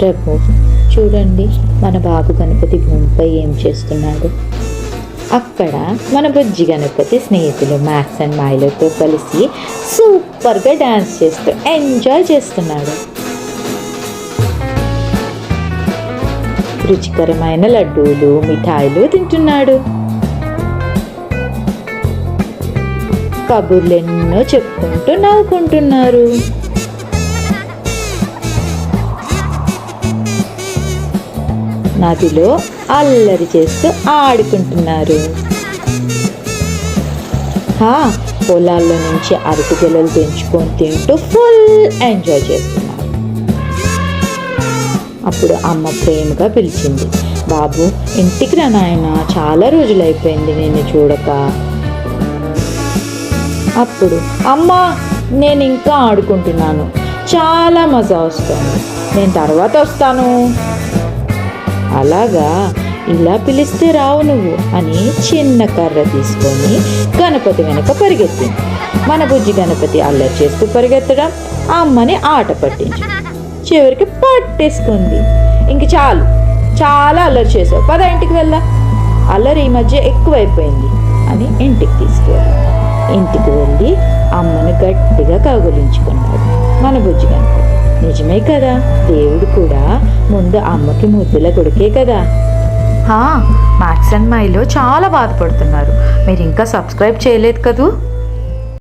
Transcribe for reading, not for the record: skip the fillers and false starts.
ప్రభు చూడండి మన బాబు గణపతి భూమిపై ఏం చేస్తున్నాడు. అక్కడ మన బుజ్జి గణపతి స్నేహితులు మ్యాక్స్ అండ్ మైలోతో కలిసి సూపర్గా డ్యాన్స్ చేస్తూ ఎంజాయ్ చేస్తున్నాడు. రుచికరమైన లడ్డూలు మిఠాయిలు తింటున్నాడు. కబుర్లు ఎన్నో చెప్పుకుంటూ నవ్వుకుంటున్నారు. నదిలో అల్లరి చేస్తూ ఆడుకుంటున్నారు. పొలాల్లో నుంచి అరటి గెలలు తెంచుకొని తింటూ ఫుల్ ఎంజాయ్ చేస్తున్నారు. అప్పుడు అమ్మ ప్రేమగా పిలిచింది, బాబు ఇంటికి రా నాయన, చాలా రోజులైపోయింది నిన్ను చూడక. అప్పుడు అమ్మా నేను ఇంకా ఆడుకుంటున్నాను, చాలా మజా వస్తుంది, నేను తర్వాత వస్తాను. అలాగా, ఇలా పిలిస్తే రావు నువ్వు అని చిన్న కర్ర తీసుకొని గణపతి వెనక పరిగెత్తింది. మన బుజ్జి గణపతి అల్లరి చేస్తూ పరిగెత్తడం అమ్మని ఆట పట్టించి చివరికి పట్టేసుకుంది. ఇంక చాలు, చాలా అల్లరి చేసావు, పద ఇంటికి వెళ్దా, అల్లరి ఈ మధ్య ఎక్కువైపోయింది అని ఇంటికి తీసుకెళ్ళి ఇంటికి వెళ్ళి అమ్మను గట్టిగా కౌగిలించుకున్నాడు మన బుజ్జి గణపతి. నిజమే కదా, దేవుడు కూడా ముందు అమ్మకి ముద్దుల కొడుకే కదా. మ్యాక్స్ అండ్ మైలో చాలా బాధపడుతున్నారు. మీరు ఇంకా సబ్స్క్రైబ్ చేయలేదు కదూ.